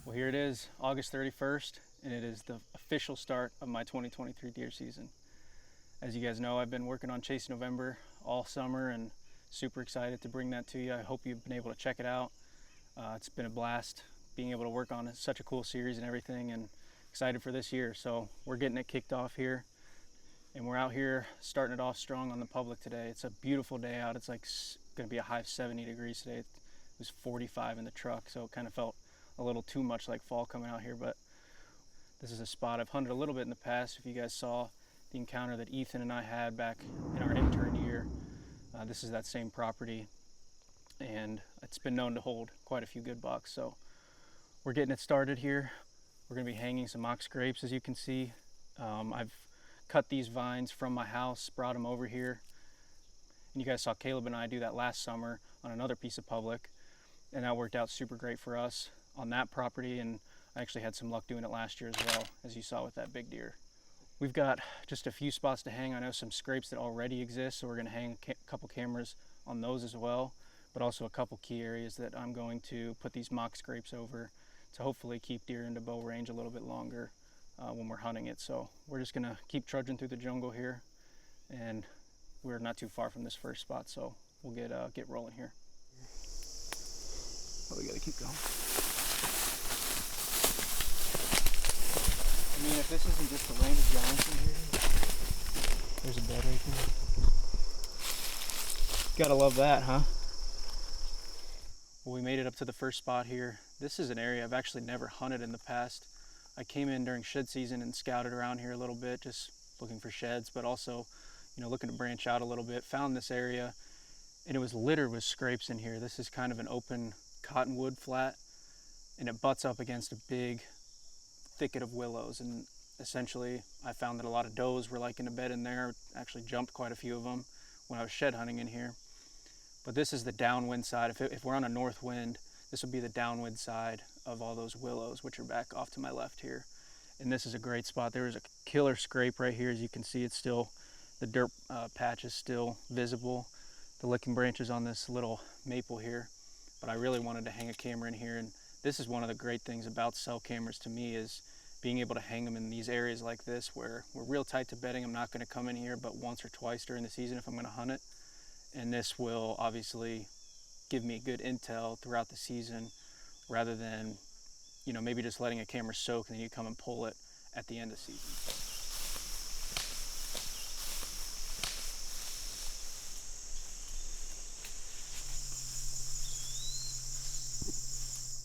Well, here it is, August 31st, and it is the official start of my 2023 deer season. As you guys know, I've been working on Chase November all summer and super excited to bring that to you. I hope you've been able to check it out. It's been a blast being able to work on such a cool series and everything, and excited for this year. So we're getting it kicked off here, and we're out here starting it off strong on the public today. It's a beautiful day out. It's like going to be a high of 70 degrees today. It was 45 in the truck, so it kind of felt a little too much like fall coming out here. But this is a spot I've hunted a little bit in the past. If you guys saw the encounter that Ethan and I had back in our intern year, this is that same property, and it's been known to hold quite a few good bucks. So we're getting it started here. We're going to be hanging some mock scrapes, as you can see. I've cut these vines from my house, brought them over here, and you guys saw Caleb and I do that last summer on another piece of public, and that worked out super great for us on that property, and I actually had some luck doing it last year as well, as you saw with that big deer. We've got just a few spots to hang. I know some scrapes that already exist, so we're going to hang a couple cameras on those as well, but also a couple key areas that I'm going to put these mock scrapes over to hopefully keep deer into bow range a little bit longer when we're hunting it. So we're just going to keep trudging through the jungle here, and we're not too far from this first spot, so we'll get rolling here. Oh, we got to keep going. I mean, if this isn't just the land of giants in here, there's a bed right there. Gotta love that, huh? Well, we made it up to the first spot here. This is an area I've actually never hunted in the past. I came in during shed season and scouted around here a little bit, just looking for sheds, but also, looking to branch out a little bit. Found this area, and it was littered with scrapes in here. This is kind of an open cottonwood flat, and it butts up against a big thicket of willows, and essentially I found that a lot of does were liking to bed in there. Actually jumped quite a few of them when I was shed hunting in here. But this is the downwind side. If we're on a north wind, this would be the downwind side of all those willows, which are back off to my left here. And this is a great spot. There is a killer scrape right here. As you can see, it's still, the dirt patch is still visible, the licking branches on this little maple here. But I really wanted to hang a camera in here, and this is one of the great things about cell cameras to me, is being able to hang them in these areas like this where we're real tight to bedding. I'm not going to come in here but once or twice during the season if I'm going to hunt it, and this will obviously give me good intel throughout the season rather than maybe just letting a camera soak and then you come and pull it at the end of the season.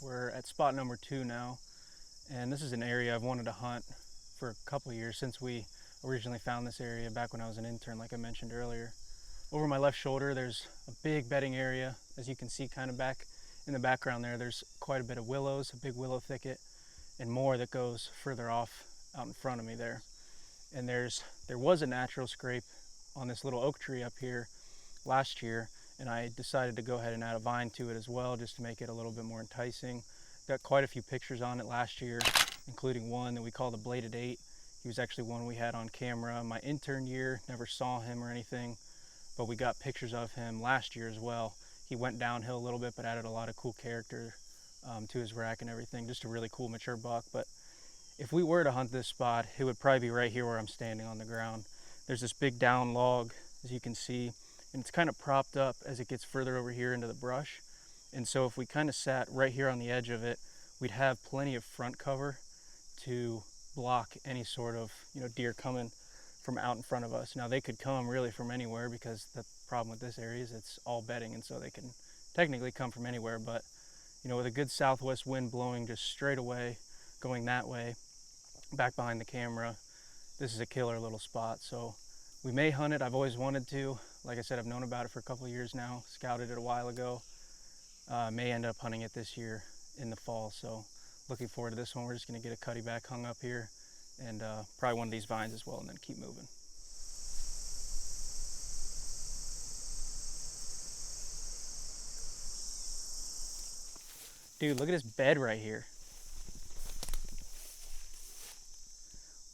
We're at spot number 2 now, and this is an area I've wanted to hunt for a couple years, since we originally found this area back when I was an intern, like I mentioned earlier. Over my left shoulder, there's a big bedding area. As you can see kind of back in the background there's quite a bit of willows, a big willow thicket, and more that goes further off out in front of me there. And there was a natural scrape on this little oak tree up here last year, and I decided to go ahead and add a vine to it as well, just to make it a little bit more enticing. Got quite a few pictures on it last year, including one that we call the Bladed 8. He was actually one we had on camera my intern year. Never saw him or anything, but we got pictures of him last year as well. He went downhill a little bit, but added a lot of cool character to his rack and everything. Just a really cool mature buck. But if we were to hunt this spot, it would probably be right here where I'm standing on the ground. There's this big down log, as you can see, and it's kind of propped up as it gets further over here into the brush. And so if we kind of sat right here on the edge of it, we'd have plenty of front cover to block any sort of deer coming from out in front of us. Now they could come really from anywhere, because the problem with this area is it's all bedding, and so they can technically come from anywhere. But with a good southwest wind blowing just straight away, going that way, back behind the camera, this is a killer little spot. So we may hunt it. I've always wanted to. Like I said, I've known about it for a couple of years now, scouted it a while ago. May end up hunting it this year in the fall, so looking forward to this one. We're just going to get a cutty back hung up here, and probably one of these vines as well, and then keep moving. Dude, look at this bed right here.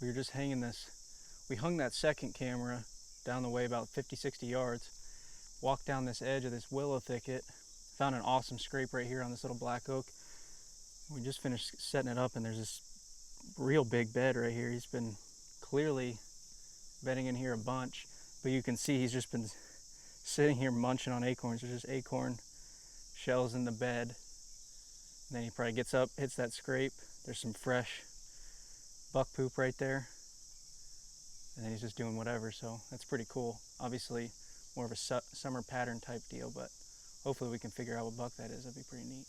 We were just hanging this. We hung that second camera down the way about 50-60 yards, walked down this edge of this willow thicket, found an awesome scrape right here on this little black oak, We just finished setting it up, and there's this real big bed right here. He's been clearly bedding in here a bunch, but you can see he's just been sitting here munching on acorns. There's just acorn shells in the bed. And then he probably gets up, hits that scrape. There's some fresh buck poop right there. And then he's just doing whatever, so that's pretty cool. Obviously, more of a summer pattern type deal, but hopefully we can figure out what buck that is. That'd be pretty neat.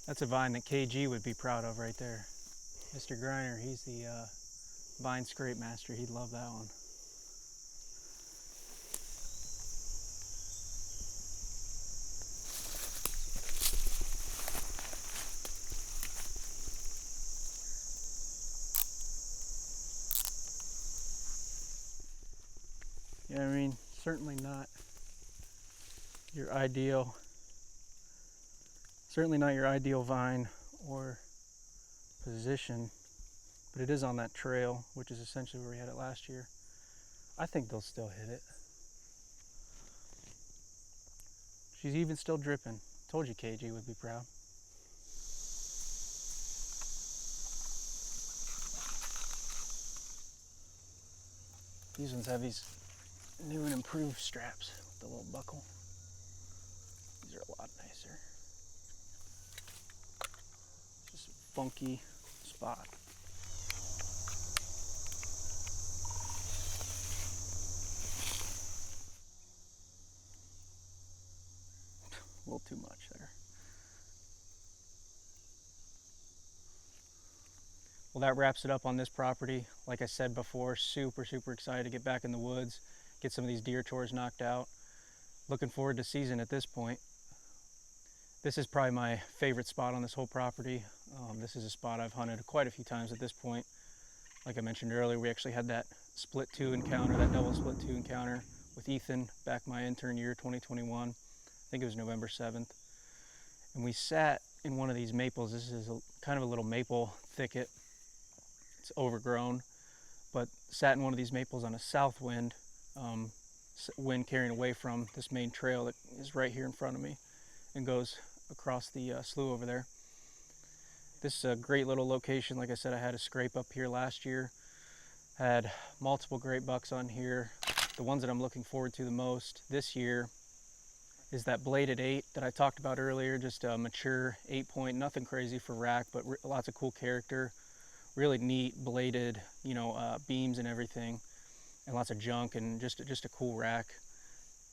That's a vine that KG would be proud of right there. Mr. Griner, he's the vine scrape master. He'd love that one. Yeah, I mean, certainly not your ideal vine or position, but it is on that trail, which is essentially where we had it last year. I think they'll still hit it. She's even still dripping. Told you KG would be proud. These ones have these new and improved straps with the little buckle. These are a lot nicer. Just a funky spot. A little too much there. Well, that wraps it up on this property. Like I said before, super excited to get back in the woods, get some of these deer chores knocked out. Looking forward to season at this point. This is probably my favorite spot on this whole property. This is a spot I've hunted quite a few times at this point. Like I mentioned earlier, we actually had that split two encounter, that double split two encounter with Ethan back my intern year, 2021. I think it was November 7th. And we sat in one of these maples. This is kind of a little maple thicket. It's overgrown, but sat in one of these maples on a south wind, wind carrying away from this main trail that is right here in front of me and goes across the slough over there. This is a great little location. Like I said, I had a scrape up here last year. Had multiple great bucks on here. The ones that I'm looking forward to the most this year is that bladed 8 that I talked about earlier. Just a mature 8-point, nothing crazy for rack, but lots of cool character. Really neat bladed, beams and everything, and lots of junk, and just a cool rack.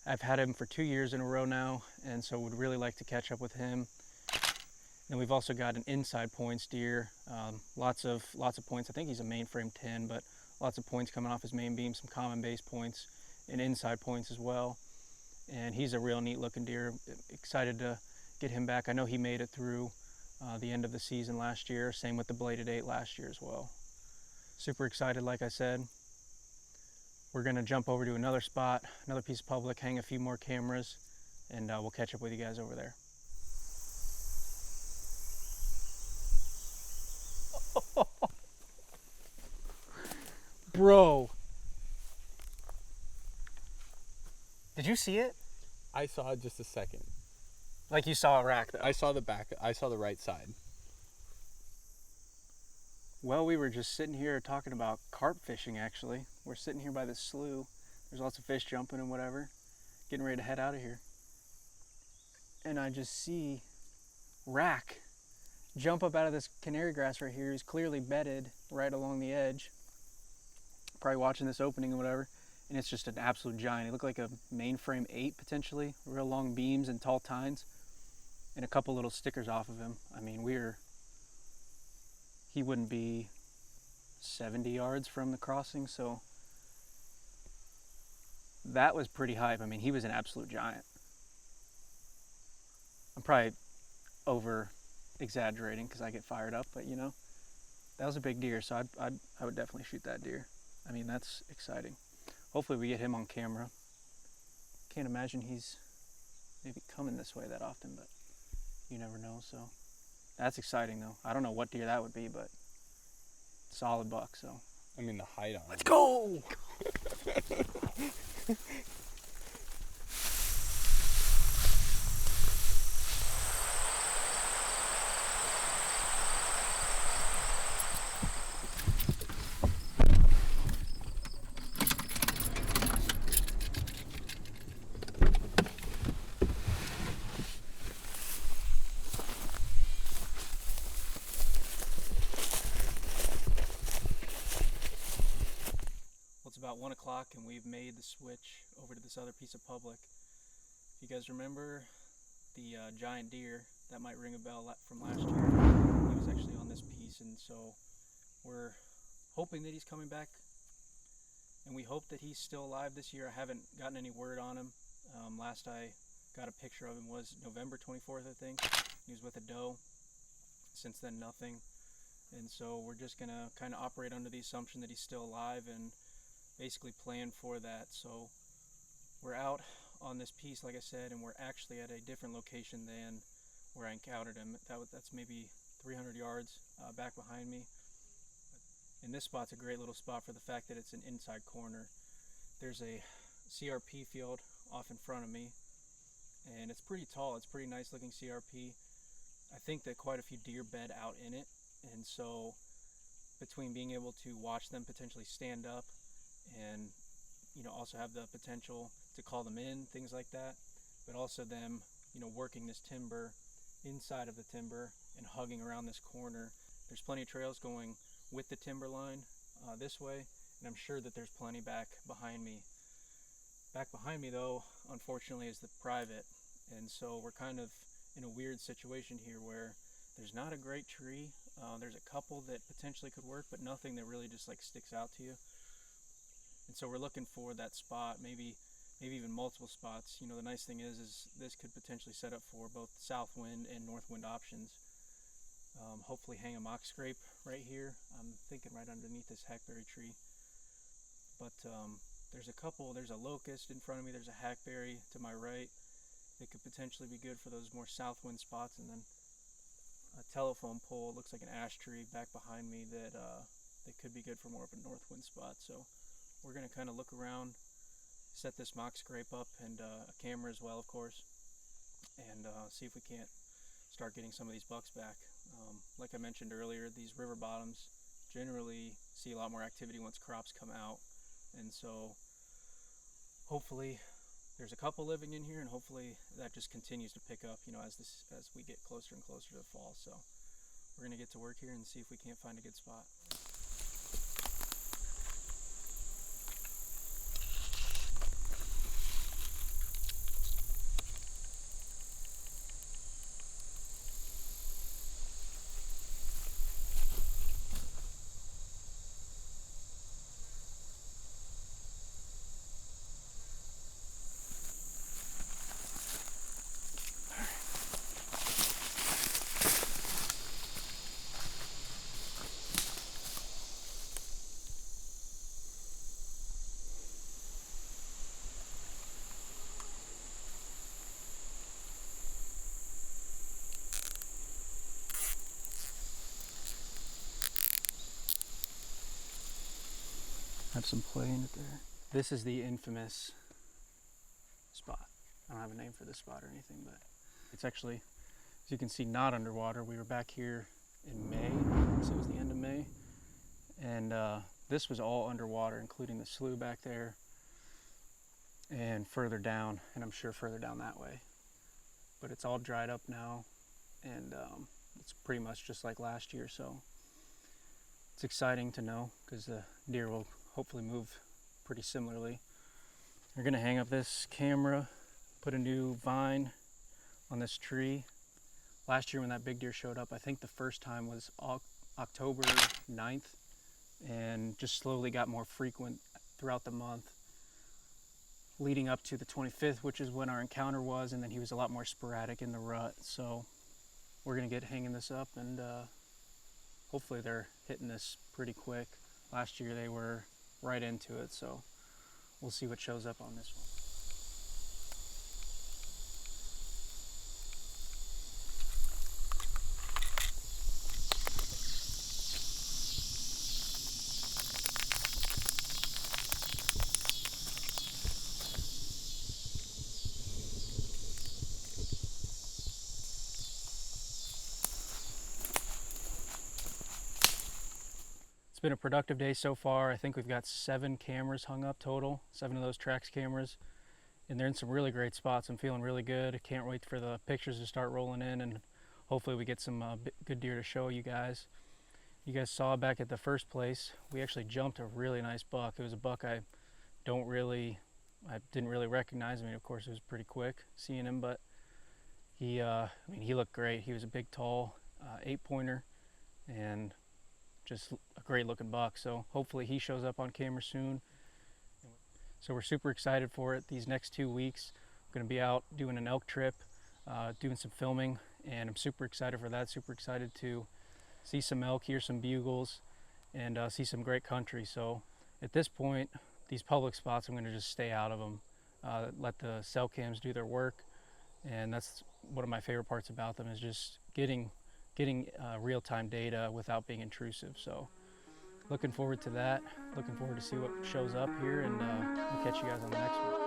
I've had him for 2 years in a row now, and so would really like to catch up with him. Then we've also got an inside points deer, lots of points. I think he's a mainframe 10, but lots of points coming off his main beam, some common base points, and inside points as well. And he's a real neat looking deer. Excited to get him back. I know he made it through the end of the season last year. Same with the bladed 8 last year as well. Super excited, like I said. We're gonna jump over to another spot, another piece of public, hang a few more cameras, and we'll catch up with you guys over there. Bro. Did you see it? I saw it just a second. Like you saw a rack though? I saw the back. I saw the right side. Well, we were just sitting here talking about carp fishing, actually. We're sitting here by the slough. There's lots of fish jumping and whatever. Getting ready to head out of here. And I just see rack jump up out of this canary grass right here. He's clearly bedded right along the edge. Probably watching this opening or whatever. And it's just an absolute giant. He looked like a mainframe 8 potentially. Real long beams and tall tines. And a couple little stickers off of him. I mean, he wouldn't be 70 yards from the crossing, so that was pretty hype. I mean, he was an absolute giant. I'm probably over exaggerating because I get fired up, but that was a big deer, so I would definitely shoot that deer. I mean, that's exciting. Hopefully we get him on camera. Can't imagine he's maybe coming this way that often, but you never know, so that's exciting though. I don't know what deer that would be, but solid buck. So I mean, the height on it. let's go. It's about 1 o'clock and we've made the switch over to this other piece of public. If you guys remember the giant deer, that might ring a bell from last year. He was actually on this piece, and so we're hoping that he's coming back, and we hope that he's still alive this year. I haven't gotten any word on him. Last I got a picture of him was November 24th, I think. He was with a doe. Since then, nothing. And so we're just gonna kind of operate under the assumption that he's still alive and basically plan for that. So we're out on this piece, like I said, and we're actually at a different location than where I encountered him. That's maybe 300 yards back behind me. And this spot's a great little spot for the fact that it's an inside corner. There's a CRP field off in front of me, and it's pretty tall. It's pretty nice looking CRP. I think that quite a few deer bed out in it, and so between being able to watch them potentially stand up and also have the potential to call them in, things like that, but also them working this timber inside of the timber and hugging around this corner. There's plenty of trails going with the timber line this way, and I'm sure that there's plenty back behind me. Back behind me though, unfortunately, is the private, and so we're kind of in a weird situation here where there's not a great tree. There's a couple that potentially could work, but nothing that really just like sticks out to you. And so we're looking for that spot, maybe even multiple spots. The nice thing is this could potentially set up for both south wind and north wind options. Hopefully hang a mock scrape right here. I'm thinking right underneath this hackberry tree. But there's a locust in front of me, there's a hackberry to my right that could potentially be good for those more south wind spots, and then a telephone pole, it looks like an ash tree back behind me that could be good for more of a north wind spot. So we're going to kind of look around, set this mock scrape up, and a camera as well, of course, and see if we can't start getting some of these bucks back. Like I mentioned earlier, these river bottoms generally see a lot more activity once crops come out, and so hopefully there's a couple living in here, and hopefully that just continues to pick up as we get closer and closer to the fall. So we're going to get to work here and see if we can't find a good spot. Have some play in it there. This is the infamous spot. I don't have a name for this spot or anything, but it's actually, as you can see, not underwater. We were back here in May, so it was the end of May, and this was all underwater, including the slough back there and further down, and I'm sure further down that way. But it's all dried up now, and it's pretty much just like last year, so it's exciting to know because the deer will hopefully move pretty similarly. We're gonna hang up this camera, put a new vine on this tree. Last year when that big deer showed up, I think the first time was October 9th, and just slowly got more frequent throughout the month leading up to the 25th, which is when our encounter was, and then he was a lot more sporadic in the rut. So we're gonna get hanging this up, and hopefully they're hitting this pretty quick. Last year they were right into it, so we'll see what shows up on this one. it's been a productive day so far. I think we've got 7 cameras hung up total, 7 of those Trax cameras, and they're in some really great spots. I'm feeling really good. I can't wait for the pictures to start rolling in, and hopefully we get some good deer to show you guys. You guys saw back at the first place, we actually jumped a really nice buck. It was a buck I didn't really recognize. I mean, of course, it was pretty quick seeing him, but he looked great. He was a big, tall 8-pointer, and just a great looking buck. So hopefully he shows up on camera soon. So we're super excited for it. These next 2 weeks, I'm going to be out doing an elk trip, doing some filming, and I'm super excited for that. Super excited to see some elk, hear some bugles, and see some great country. So at this point, these public spots, I'm going to just stay out of them, let the cell cams do their work, and that's one of my favorite parts about them, is just getting real-time data without being intrusive. So looking forward to that. Looking forward to see what shows up here, and we'll catch you guys on the next one.